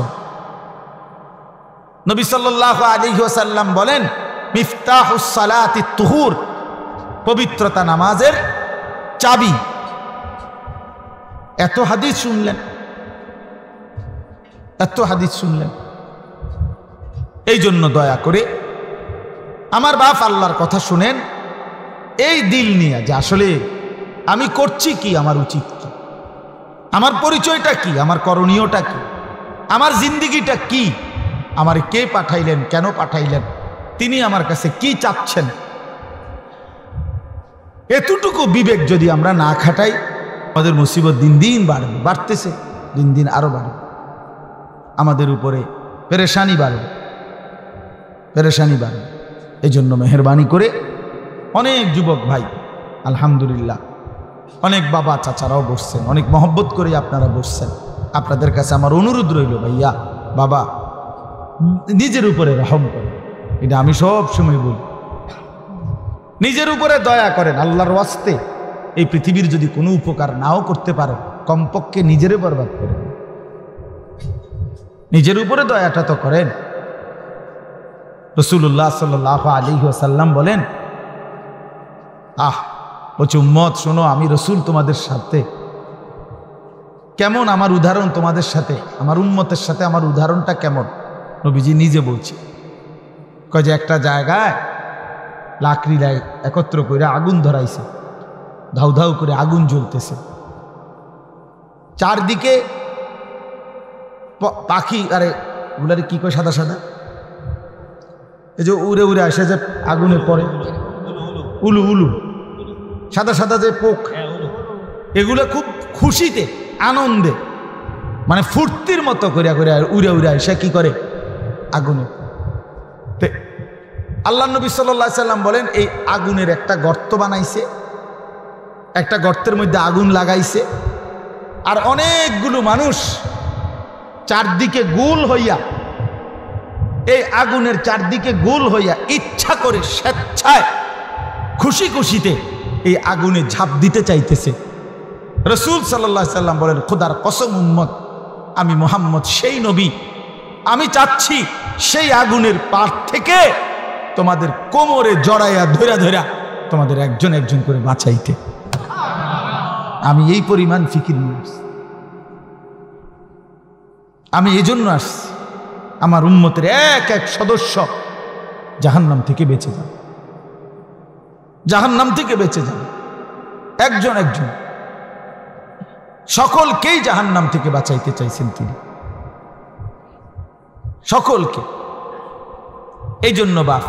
নবী সাল্লাল্লাহু আলাইহি ওয়াসাল্লাম বলেন, মিফতাহুস সালাতিত তুহুর। পবিত্রতা নামাজের চাবি। এত হাদিস শুনলেন, এত হাদিস শুনলেন। এই জন্য দয়া করে আমার বাপ আল্লাহর কথা শুনেন এই দিল নিয়ে, যে আসলে আমি করছি কি, আমার উচিত কি, আমার পরিচয়টা কি, আমার করণীয়টা কি, আমার জিন্দিগিটা কি, আমার কে পাঠাইলেন, কেন পাঠাইলেন, তিনি আমার কাছে কি চাচ্ছেন। এতটুকু বিবেক যদি আমরা না খাটাই, আমাদের মুসিবত দিন দিন বাড়বে, বাড়তেছে, দিন দিন আরো বাড়বে। আমাদের উপরে পেরেশানি বাড়বে, পেরেশানি বাড়বে। এই জন্য মেহেরবানি করে অনেক যুবক ভাই, আলহামদুলিল্লাহ, অনেক বাবা চাচারাও বসছেন, অনেক মহব্বত করে আপনারা বসছেন। আপনাদের কাছে আমার অনুরোধ রইল, ভাইয়া, বাবা, নিজের উপরে রহম করেন। এটা আমি সব সময় বলি, নিজের উপরে দয়া করেন। আল্লাহর ওয়াস্তে এই পৃথিবীর যদি কোনো উপকার নাও করতে পারেন, কমপক্ষে নিজেরে বরবাদ করেন। নিজের উপরে দয়াটা তো করেন। রাসূলুল্লাহ সাল্লাল্লাহু আলাইহি ওয়াসাল্লাম বলেন, বলছে উম্মত শোনো, আমি রসুল তোমাদের সাথে কেমন, আমার উদাহরণ তোমাদের সাথে, আমার উম্মতের সাথে আমার উদাহরণটা কেমন। নবীজি নিজে বলছে, কয় যে একটা জায়গায় লাকড়ি একত্র করে আগুন ধরাইছে, ধাউ ধাউ করে আগুন জ্বলতেছে, চারদিকে পাখি, আরে ওগুলারে কি কয়, সাদা সাদা, এই যে উড়ে উড়ে আসে যে আগুনে পড়ে, উলু উলু, সাদা সাদা যে পোক, এগুলো খুব খুশিতে, আনন্দে, মানে ফুর্তির মতো করে উড়ে উড়ে আসে কি করে, আগুনে। আল্লাহ নবী সাল্লাল্লাহু আলাইহি সাল্লাম বলেন, এই আগুনের একটা গর্ত বানাইছে, একটা গর্তের মধ্যে আগুন লাগাইছে, আর অনেকগুলো মানুষ চারদিকে গোল হইয়া, এই আগুনের চারদিকে গোল হইয়া ইচ্ছা করে, স্বেচ্ছায়, খুশি খুশিতে এই আগুনে ঝাঁপ দিতে চাইতেছে। রাসূল সাল্লাল্লাহু আলাইহি সাল্লাম বলেন, খোদার কসম উম্মত, আমি মুহাম্মদ সেই নবী, আমি চাচ্ছি সেই আগুনের পার থেকে তোমাদের কোমরে জড়াইয়া ধইরা ধইরা তোমাদের একজন একজন করে বাঁচাইতে। আমি এই পরিমাণ ফিকির নিয়ে আসছি। আমি এই জন্য আসছি আমার উম্মতের এক এক সদস্য জাহান্নাম থেকে বেঁচে যাবে, জাহান্নাম থেকে বেঁচে যাবে, একজন একজন সকলকেই জাহান্নাম থেকে বাঁচাইতে চাইছেন তিনি, সকলকে। এই জন্য বাপ,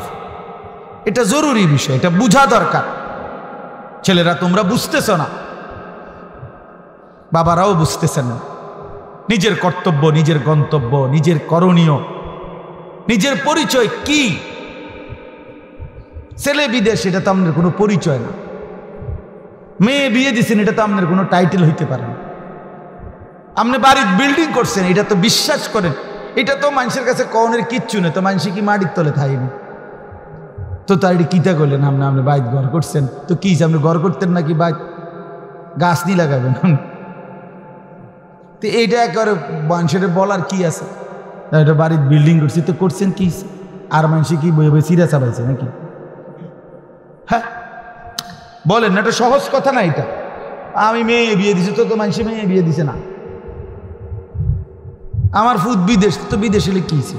এটা জরুরি বিষয়, এটা বুঝা দরকার। ছেলেরা তোমরা বুঝতেছ না, বাবারাও বুঝতেছেন না। নিজের কর্তব্য, নিজের গন্তব্য, নিজের করণীয়, নিজের পরিচয় কি। ছেলে বিদেশ, এটা তো আপনার কোনো পরিচয় না। মেয়ে বিয়ে দিচ্ছেন, এটা তো আপনার কোনো টাইটেল হইতে পারে না। আপনি বাড়ির বিল্ডিং করছেন, এটা তো বিশ্বাস করেন, এটা তো মানুষের কাছে কনের কিচ্ছু নেই। তো মানুষ কি মাটির তলে থাকেনি? তো তার এটি কিতা করলেন আপনি? আপনি বাইক ঘর করছেন, তো কি আপনি ঘর করতেন নাকি বাইক গাছ দিয়ে লাগাবেন? তো এইটা একেবারে মানুষের বলার কি আছে? এটা বাড়ির বিল্ডিং করছি, তো করছেন কি? আর মানুষ কি বই বই সিরা চালাইছে নাকি? হ্যাঁ বলেন না, এটা সহজ কথা না। এটা আমি মেয়ে বিয়ে দিছি, তো মানুষ মেয়ে বিয়ে দিছে না। আমার ফুট বিদেশ, তো বিদেশ এলে কিছে?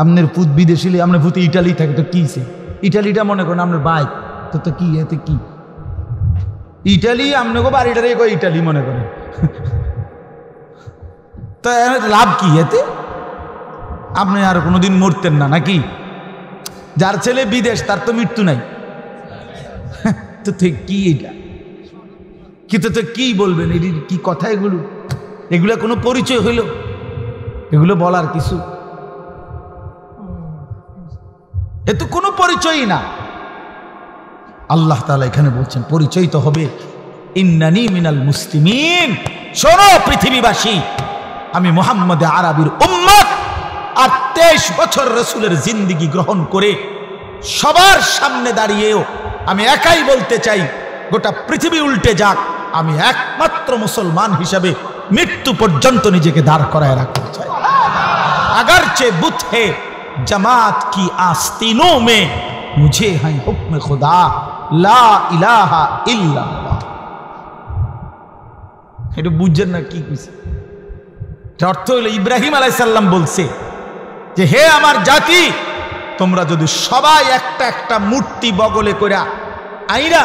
আপনার ফুট বিদেশ এলে আপনার ফুটে ইটালি থাকে, তো কিছে? ইটালিটা মনে করেন আপনার বাইক, তো কি এতে কি? ইটালি আপনাকে বাড়িটারে ইটালি মনে করেন, তো লাভ কি এতে? আপনি আর কোনোদিন মরতেন না নাকি? যার ছেলে বিদেশ তার তো মৃত্যু নাই। তো কি এটা? কিন্তু তো কি বলবেন? এটি কি কথা? এগুলো কোনো পরিচয় হইল? এগুলো বলার কিছু? এ তো কোনো পরিচয়ই না। আল্লাহ তাআলা এখানে বলছেন পরিচয় তো হবে, ইন্নানি মিনাল মুসলিমিন। শোনো পৃথিবীবাসী, আমি মুহাম্মদ আরবির উম্মত, আর 23 বছর রাসূলের জিন্দেগি গ্রহণ করে সবার সামনে দাঁড়িয়েও আমি একাই বলতে চাই, গোটা পৃথিবী উল্টে যাক, আমি একমাত্র মুসলমান হিসাবে মৃত্যু পর্যন্ত নিজেকে দাঁড় করায় রাখতে চাই। अगरचे बुत है जमात की आस्तीनों में, मुझे है हुक्म खुदा ला इलाहा इल्लल्लाह। এটা বুঝছেন না কি কইছে? অর্থ হলো ইব্রাহিম আলাইহিস সালাম বলছে যে, হে আমার জাতি, তোমরা যদি সবাই একটা একটা মূর্তি বগলে কইরা আইরা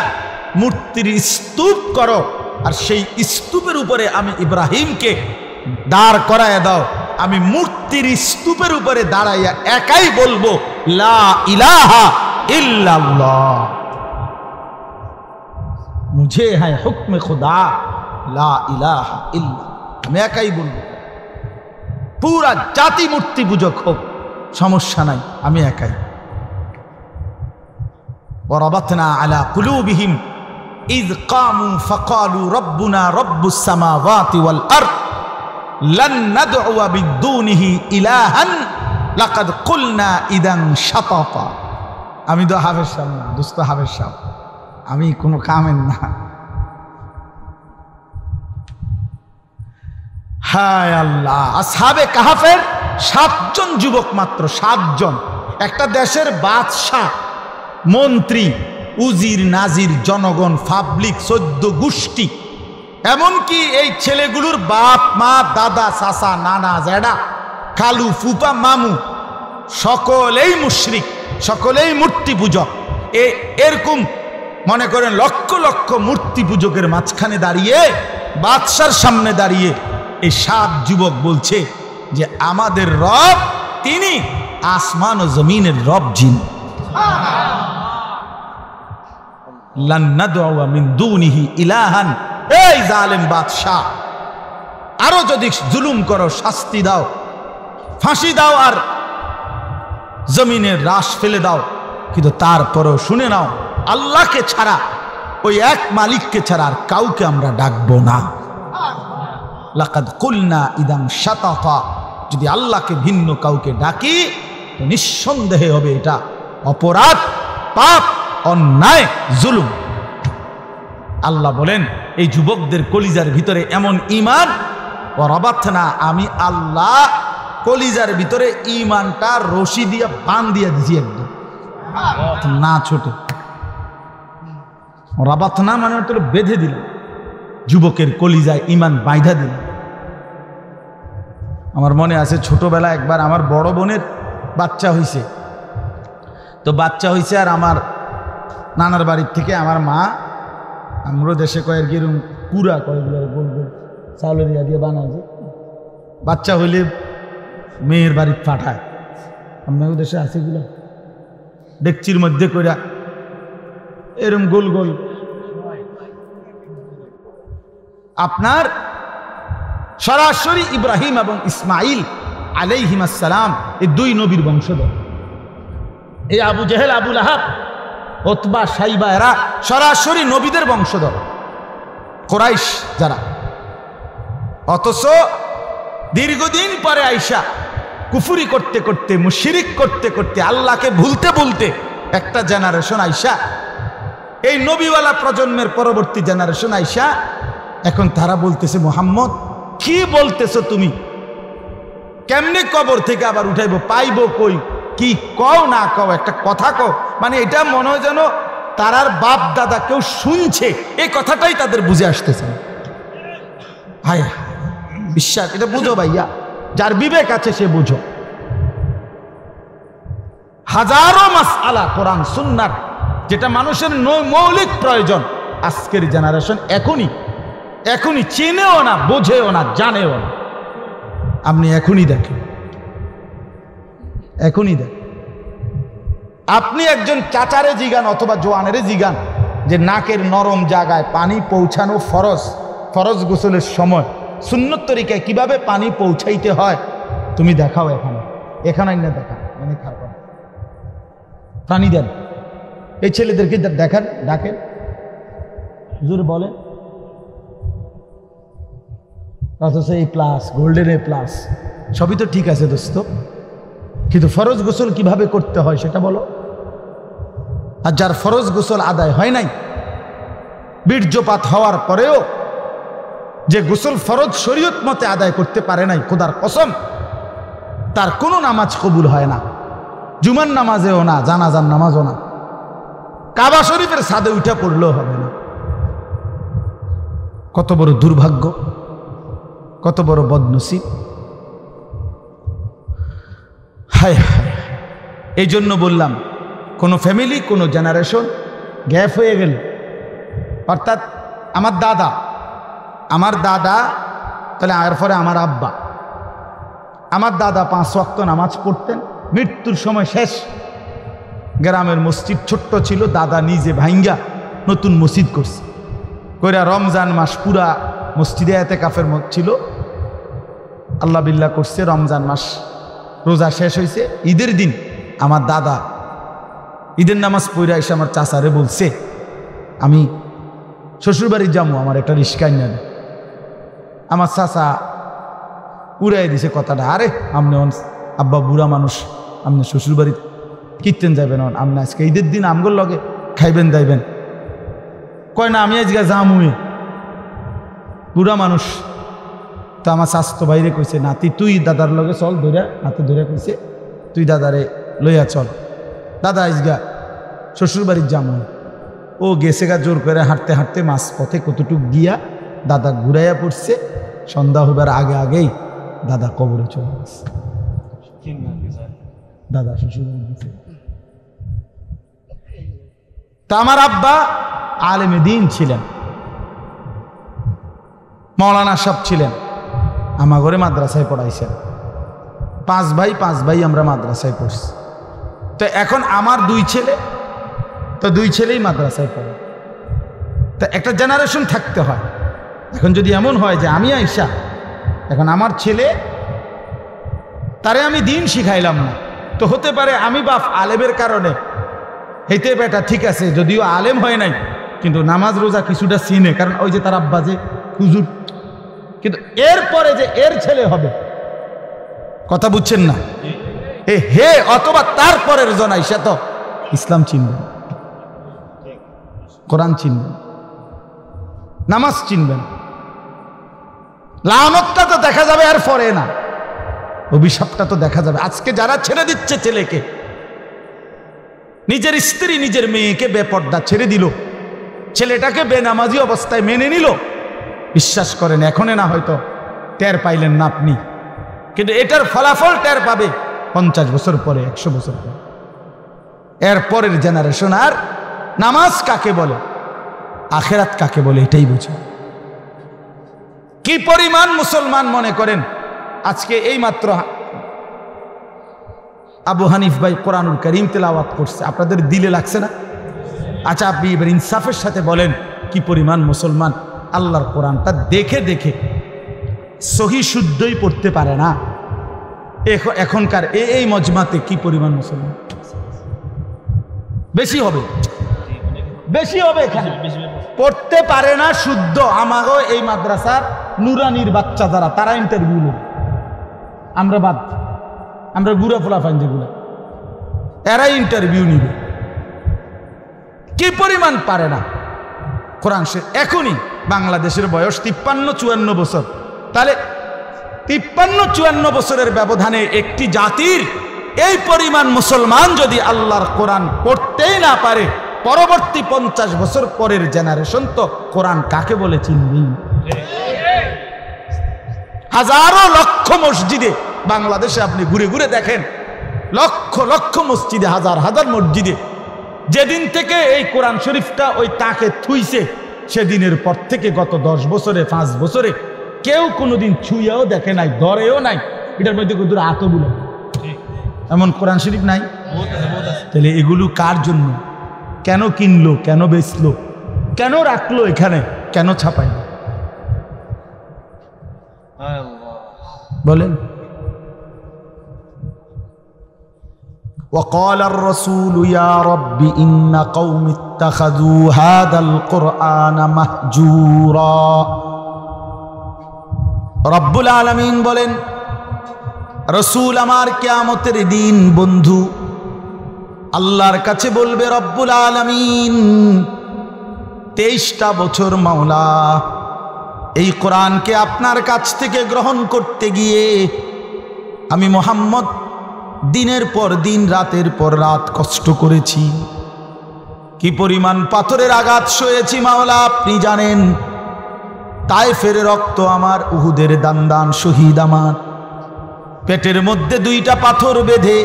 মূর্তির স্তূপ করো, আর সেই স্তূপের উপরে আমি ইব্রাহিমকে দাঁড় করায় দাও, আমি মূর্তির স্তূপের উপরে দাঁড়াইয়া একাই বলবো লা ইলাহা ইল্লাল্লাহ, মুঝে হ্যায় হুকমে খুদা লা ইলাহা ইল্লাল্লাহ। আমি একাই বলবো, পুরা জাতি মূর্তি পূজক হোক, সমস্যা নাই, আমি একাই। ওয়ারাবাতনা আলা কুলুবিহিম ইয কামু ফাকালু রব্বুনা রব্বুস সামাওয়াতি ওয়াল আরদ লান নাদউ বিদুনিহি ইলাহান লাকাদ কুলনা ইদান শাতাতা। আমি তো হাফেজ সাহেব না, দোস্ত হাফেজ সাহেব, আমি কোনো কামের না। হায় আল্লাহ! আসহাবে কাহাফের 7 জন যুবক, মাত্র 7 জন। একটা দেশের বাদশাহ, মন্ত্রী, উজির, নাজির, জনগণ, পাবলিক, 14 গোষ্ঠী, এমনকি এই ছেলেগুলোর বাপ মা, দাদা, চাচা, নানা, জেডা, খালু, ফুপা, মামু, সকলেই মুশরিক, সকলেই মূর্তি পূজক। এরকম মনে করেন লক্ষ লক্ষ মূর্তি পূজকের মাঝখানে দাঁড়িয়ে, বাদশার সামনে দাঁড়িয়ে এই 7 যুবক বলছে যে আমাদের রব তিনি আসমান ও জমিনের রব, যিনি লান নাদউ মিন দুনিহি ইলাহান। এই জালেম বাদশা, আরো যদি জুলুম করো শাস্তি দাও, ফাঁসি দাও, আর জমিনের রাশ ফেলে দাও, কিন্তু তারপরও শুনে নাও, আল্লাহকে ছাড়া, ওই এক মালিককে ছাড়া আর কাউকে আমরা ডাকবো না। লাকাদ কুলনা ইদান শাতাতা। যদি আল্লাহকে ভিন্ন কাউকে ডাকি তো নিঃসন্দেহে হবে এটা অপরাধ, পাপ, অন্যায়, জুলুম। আল্লাহ বলেন এই যুবকদের কলিজার ভিতরে এমন ঈমান ও রাবাতনা, আমি আল্লাহ কলিজার ভিতরে ঈমানটা রশি দিয়ে বান দিয়ে দিছি একদম না ছোটে। রাবাতনা মানে হলো বেঁধে দিল, যুবকের কলিজায় ঈমান বাইধা দিল। আমার মনে আছে ছোটবেলা একবার আমার বড় বোনের বাচ্চা হইছে, তো বাচ্চা হইছে আর আমার নানার বাড়ির থেকে আমার মা আমরা দেশে কয়েক এরকম পুরা কয়েকগুলো গোল গোল চাউলের ইয়া দিয়ে বানায়, যে বাচ্চা হইলে মেয়ের বাড়ি পাঠায়, আপনাদের দেশে আছে এগুলো, ডেকচির মধ্যে কইরা এরকম গোল গোল। আপনার সরাসরি ইব্রাহিম এবং ইসমাইল আলাইহিস সালাম এই দুই নবীর বংশধর। এই আবু জেহেল, আবু লাহাব, উতবা, সাইবা এরা সরাসরি নবীদের বংশধর, কুরাইশ যারা। অথচ দীর্ঘদিন পরে আইসা কুফরি করতে করতে, মুশরিক করতে করতে, আল্লাহকে ভুলতে ভুলতে একটা জেনারেশন আইসা, এই নবীওয়ালা প্রজন্মের পরবর্তী জেনারেশন আইসা এখন তারা বলতেছে মুহাম্মদ কি বলতেছো তুমি, কেমনে কবর থেকে আবার উঠাইবো, পাইবো কই, কি কও না কও, একটা কথা কও। মানে এটা মনে হয় যেন তারার বাপ দাদা কেউ শুনছে, এই কথাটাই তাদের বুঝে আসতেছে। হায় বিশ্বাস, এটা বুঝো ভাইয়া, যার বিবেক আছে সে বুঝো। হাজারো মাসআলা কোরআন সুন্নাত যেটা মানুষের মৌলিক প্রয়োজন, আজকের জেনারেশন এখনই চেনেও না, বোঝেও না, জানেও না। আপনি এখনই দেখেন, আপনি একজন চাচারে জিগান অথবা জোয়ানেরে জিগান যে নাকের নরম জায়গায় পানি পৌঁছানো ফরজ গোসলের সময় সুন্নত তরিকায় কিভাবে পানি পৌঁছাইতে হয় তুমি দেখাও, এখানে না দেখা, মানে খারাপ পানি দেন এই ছেলেদেরকে দেখেন, ডাকেন, হুজুর বলেন, অথচ এই প্লাস, গোল্ডেন এ প্লাস সবই তো ঠিক আছে দোস্ত, কিন্তু ফরজ গোসল কিভাবে করতে হয় সেটা বলো। আর যার ফরজ গোসল আদায় হয় নাই, বীর্যপাত হওয়ার পরেও যে গোসল ফরজ শরীয়ত মতে আদায় করতে পারে নাই, খোদার কসম তার কোনো নামাজ কবুল হয় না, জুমার নামাজেও না, জানাজার নামাজও না, কাবা শরীফের ছাদে উঠা পড়লেও হবে না। কত বড় দুর্ভাগ্য, কত বড় বদনসিব। হায় হায়, এই জন্য বললাম কোনো ফ্যামিলি, কোনো জেনারেশন গ্যাপ হয়ে গেল, অর্থাৎ আমার দাদা, তাহলে আর পরে আমার আব্বা, আমার দাদা 5 ওয়াক্ত নামাজ পড়তেন, মৃত্যুর সময় শেষ, গ্রামের মসজিদ ছোট্ট ছিল, দাদা নিজে ভাঙ্গা নতুন মসজিদ করছে, কইরা রমজান মাস পুরা মসজিদে এতেকাফের ছিল, আল্লাহ বিল্লাহ করছে, রমজান মাস রোজা শেষ হয়েছে, ঈদের দিন আমার দাদা ঈদের নামাজ পড়ে এসে আমার চাচারে বলছে আমি শ্বশুরবাড়ি যাবো, আমার একটা রিস্কায় নেবে। আমার চাচা উড়াই দিছে কথাটা, আরে আপনি আব্বা বুড়া মানুষ, আপনি শ্বশুরবাড়ি কীর্তেন যাবেন, আপনি আজকে ঈদের দিন আমগোর লগে খাইবেন দাইবেন, কয় না আমি আজকে যামুই, বুড়া মানুষ। তো আমার স্বাস্থ্য বাইরে কইছে, নাতি তুই দাদার লগে চল, ধরে হাতে ধরে কইছে তুই দাদারে লইয়া চল, দাদা আজগা শ্বশুর বাড়ির যামু। ও গেছে গা জোর করে হাঁটতে হাঁটতে মাছ পথে কতটুক গিয়া দাদা ঘুরাইয়া পড়ছে, সন্ধ্যা হইবার আগেই দাদা কবরে চলে গেছে, দাদা শ্বশুর বাড়ি গেছে। তা আমার আব্বা আলেমে দ্বীন ছিলেন, মাওলানা সাহেব ছিলেন, আমার ঘরে মাদ্রাসায় পড়াইছেন, 5 ভাই আমরা মাদ্রাসায় পড়ছি। তো এখন আমার 2 ছেলে, তো 2 ছেলেই মাদ্রাসায় পড়ে, তো একটা জেনারেশন থাকতে হয়। এখন যদি এমন হয় যে আমি আইসা এখন আমার ছেলে তারে আমি দিন শিখাইলাম না, তো হতে পারে আমি বাপ আলেমের কারণে হেতে বেটা ঠিক আছে, যদিও আলেম হয় নাই কিন্তু নামাজ রোজা কিছুটা চিনে, কারণ ওই যে তার আব্বা যে হুজুর, কিন্তু এরপরে যে এর ছেলে হবে, কথা বুঝছেন না, হে অথবা তারপরের জনাই সে তো ইসলাম চিনবে, কোরআন চিনবে। নামাজ চিনবেন, লানতটা তো দেখা যাবে আর পরে না, অভিশাপটা তো দেখা যাবে। আজকে যারা ছেড়ে দিচ্ছে ছেলেকে, নিজের স্ত্রী নিজের মেয়েকে বেপর্দা ছেড়ে দিল, ছেলেটাকে বেনামাজি অবস্থায় মেনে নিল, বিশ্বাস করেন এখনে না হয়তো টের পাইলেন না আপনি, কিন্তু এটার ফলাফল টের পাবে 50 বছর পরে, 100 বছর পরে। এর পরের জেনারেশন আর নামাজ কাকে বলে, আখেরাত কাকে বলে এটাই বুঝে। কি পরিমাণ মুসলমান মনে করেন আজকে এই মাত্র আবু হানিফ ভাই কোরআনুল কারীম তেলাওয়াত করছে, আপনাদের দিলে লাগছে না? আচ্ছা আপনি এবার ইনসাফের সাথে বলেন কি পরিমাণ মুসলমান আল্লাহর কোরআনটা দেখে দেখে সহি শুদ্ধই পড়তে পারে না। এখনকার এই মজমাতে কি পরিমাণ মুসলমান? বেশি হবে, বেশি হবে, এখানে পড়তে পারে না শুদ্ধ। আমারও এই মাদ্রাসার নুরানির বাচ্চা যারা, তারা ইন্টারভিউ নেবে, আমরা বাদ, আমরা গুড়া ফোলাফান যেগুলো, এরাই ইন্টারভিউ নিবে। কি পরিমাণ পারে না কোরআন সে। এখনই বাংলাদেশের বয়স 53-54 বছর, তাহলে 53-54 বছরের ব্যবধানে একটি জাতির এই পরিমাণ মুসলমান যদি আল্লাহর কোরআন পড়তেই না পারে, পরবর্তী 50 বছর পরের জেনারেশন তো কোরআন কাকে বলে চিনবি। হাজারো লক্ষ মসজিদে বাংলাদেশে আপনি ঘুরে ঘুরে দেখেন, লক্ষ লক্ষ মসজিদে, হাজার হাজার মসজিদে যেদিন থেকে এই কোরআন শরীফটা ওই তাকে থুইছে, সেদিনের পর থেকে গত 10 বছরে 5 বছরে কেউ কোনোদিন ছুঁয়েও দেখে নাই, ধরেও নাই। এটার মধ্যে কত আতগুলো এমন কোরআন শরীফ নাই। তাহলে এগুলো কার জন্য? কেন কিনলো, কেন বেচলো, কেন রাখলো এখানে, কেন ছাপাইলো বলেন? وقال الرسول يا رب إن قوم اتخذوا هذا القرآن مهجورا। রব্বুল আলামিন বলেন, রসুল আমার কিয়ামতের দিন বন্ধু আল্লাহর কাছে বলবে, রব্বুল আলামিন 23টা বছর মাওলা এই কোরআনকে আপনার কাছ থেকে গ্রহণ করতে গিয়ে আমি মুহাম্মদ দিনের পর দিন, রাতের পর রাত কষ্ট করেছি, কি পরিমাণ পাথরের আঘাত সয়েছি মাওলা আপনি জানেন। তায়েফের রক্ত আমার, উহুদের দান শহীদ আমার, পেটের মধ্যে 2টা পাথর বেঁধে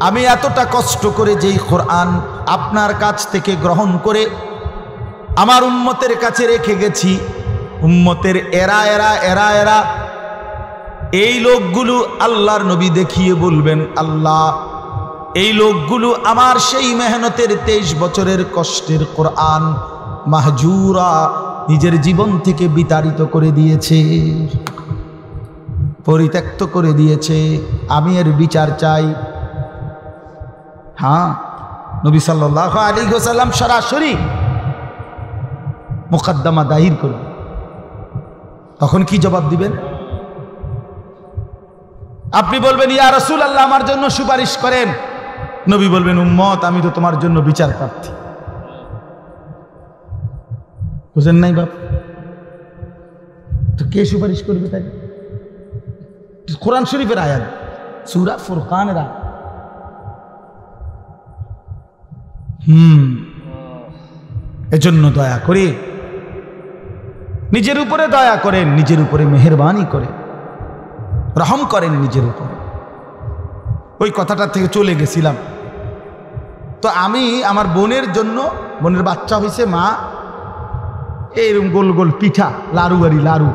আমি এতটা কষ্ট করে যেই কোরআন আপনার কাছ থেকে গ্রহণ করে আমার উম্মতের কাছে রেখে গেছি, উম্মতের এরা এরা এরা এরা এই লোকগুলো আল্লাহর নবী দেখিয়ে বলবেন, আল্লাহ এই লোকগুলো আমার সেই মেহনতের 23 বছরের কষ্টের কোরআন মাহজুরা নিজের জীবন থেকে বিতাড়িত করে দিয়েছে, পরিত্যক্ত করে দিয়েছে, আমি এর বিচার চাই। হ্যাঁ, নবী সাল্লাল্লাহু আলাইহি ওয়াসাল্লাম সরাসরি মুকদ্দমা দায়ের করবেন। তখন কি জবাব দিবেন? আপনি বলবেন, ইয়া রাসূলুল্লাহ আমার জন্য সুপারিশ করেন। নবী বলবেন, উম্মত আমি তো তোমার জন্য বিচার প্রার্থী। বুঝেন নাই বাপ? তো কে সুপারিশ করবে? তাই কোরআন শরীফের আয়াত, সূরা ফুরকানের আয়াত। এজন্য দয়া করে নিজের উপরে দয়া করেন, নিজের উপরে মেহেরবানি করেন, রহম করেন নিজের উপরে। ওই কথাটা থেকে চলে গেছিলাম। তো আমি আমার বোনের জন্য, বোনের বাচ্চা হয়েছে, মা এইরকম গোল গোল পিঠা, লাড়ু বাড়ি লাড়ু,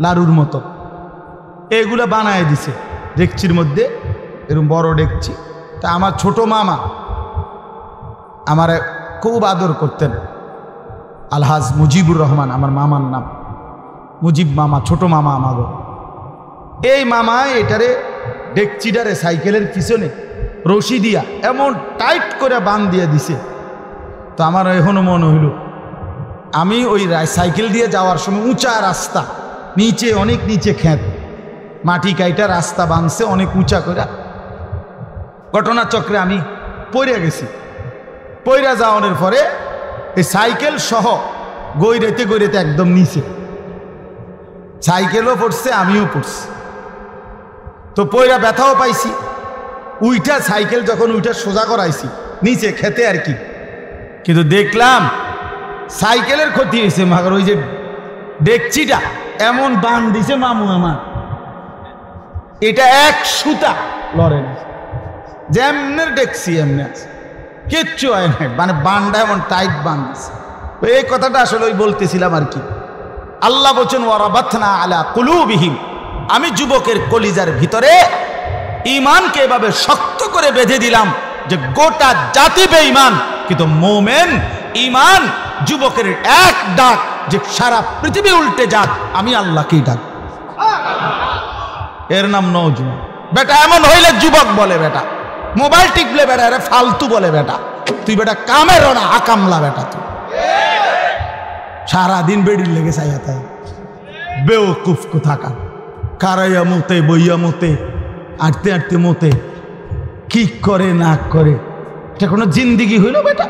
লাড়ুর মতো এগুলো বানায় দিছে ডেকচির মধ্যে, এরকম বড় ডেকচি। তা আমার ছোট মামা আমার খুব আদর করতেন, আলহাজ মুজিবুর রহমান আমার মামার নাম, মুজিব মামা, ছোট মামা আমাগো। এই মামা এটারে ডেকচিটারে সাইকেলের পিছনে রশি দিয়া এমন টাইট করে বাঁধ দিয়ে দিছে। তো আমার এখনো মনে হইল আমি ওই সাইকেল দিয়ে যাওয়ার সময়, উঁচা রাস্তা, নিচে অনেক নিচে ক্ষেত, মাটি কাইটা রাস্তা বাঁধছে অনেক উঁচা করে, ঘটনাচক্রে আমি পড়ে গেছি। পইরা যাওয়ানোর পরে এই সাইকেল সহ গৈরেতে গৈরেতে একদম নিচে। সাইকেলও পড়ছে, আমিও পড়ছি। তো পয়রা ব্যথাও পাইছি। উইটা সাইকেল যখন উইটা সোজা করাইছি নিচে খেতে আর কি, কিন্তু দেখলাম সাইকেলের ক্ষতি হয়েছে। মাগার ওই যে ডেকচিটা এমন বান দিছে মামু আমার, এটা এক সুতা লড়ে না, যেমনের ডেকছি এমনি আছে, কিচ্ছু হয় না। মানে বানটা এমন টাইট বান দিছে। এই কথাটা আসলে ওই বলতেছিলাম আর কি। আল্লাহ বলছেন ওয়ারাবাতনা আলা কুলুবিহিম, আমি যুবকের কলিজার ভিতরে ঈমানকে এভাবে শক্ত করে বেঁধে দিলাম যে গোটা জাতি বেঈমান, কিন্তু মোমেন ঈমান যুবকের এক ডাক যে সারা পৃথিবী উল্টে যাক, আমি আল্লাহকেই ডাক। এর নাম নওজোয়ান। বেটা এমন হইলে যুবক বলে বেটা, মোবাইল টিপলে বেটা আরে ফালতু বলে বেটা, তুই বেটা কামের না আকামলা বেটা, তুই সারাদিন বেড়ির লেগে চাইয়া তাই বেওকুফ কোথাকার, কারাইয়া মতে বইয়া মতে, আটতে আটতে মতে, কি করে না করে। এটা কোনো জিন্দিগি হইল বেটা?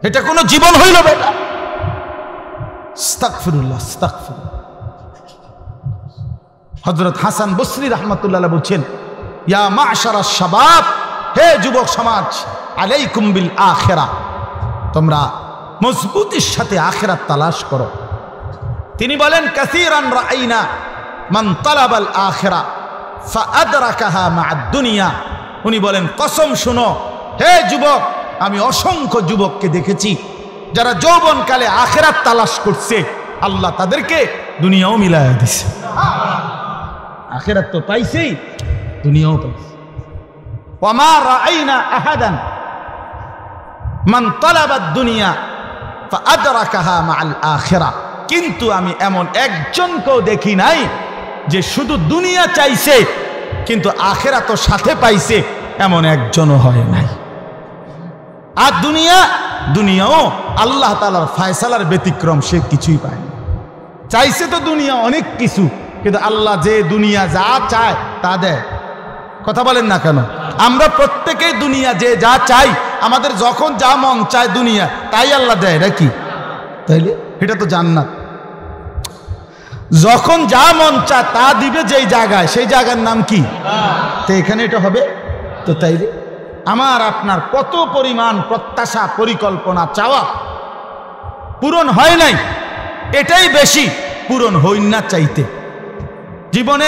এটা কোনো জীবন হইল বেটা? আস্তাগফিরুল্লাহ, আস্তাগফিরুল্লাহ। হযরত হাসান বসরি রাহমাতুল্লাহ বলছেন, ইয়া মা'শারাশ শাবাব, হে যুবক সমাজ, আলাইকুম বিল আখিরাহ, তোমরা মজবুতির সাথে আখিরাত তালাশ করো। তিনি বলেন, কাসীরান রাআইনা মান তালাবাল আখিরাহ ফাআদরাকাহা মা'আদ দুনিয়া। উনি বলেন, কসম শুনো হে যুবক, আমি অসংখ্য যুবককে দেখেছি যারা যৌবনকালে আখিরাত তালাশ করছে, আল্লাহ তাদেরকে দুনিয়াও মিলায়া দিছে। আখিরাত তো পাইছেই, দুনিয়াও পাইছে। ওয়া মা রাআইনা আহাদান মান তালাবাদ দুনিয়া ফাআদরাকাহা মা'আল আখিরাহ, কিন্তু আমি এমন একজনকেও দেখি নাই যে শুধু দুনিয়া চাইছে কিন্তু আখিরাত তো সাথে পাইছে, এমন একজনও হয় নাই। আর দুনিয়াও আল্লাহ তাআলার ফয়সালার ব্যতিক্রম, সে কিছুই পায় না। চাইছে তো দুনিয়া অনেক কিছু, কিন্তু আল্লাহ যে দুনিয়া যা চায় তা দেয়। কথা বলেন না কেন? আমরা প্রত্যেকেই দুনিয়া যে যা চাই, আমাদের যখন যা মন চায় দুনিয়া তাই আল্লাহ দেয় নাকি? তাইলে এটা তো জান্নাত। যখন যা মন চায় তা দিবে যেই জায়গায়, সেই জায়গার নাম কি? তো এখানে এটা হবে। তো তাইলে আমার আপনার কত পরিমাণ প্রত্যাশা, পরিকল্পনা, চাওয়া পূরণ হয় নাই, এটাই বেশি পূরণ হই না চাইতে জীবনে।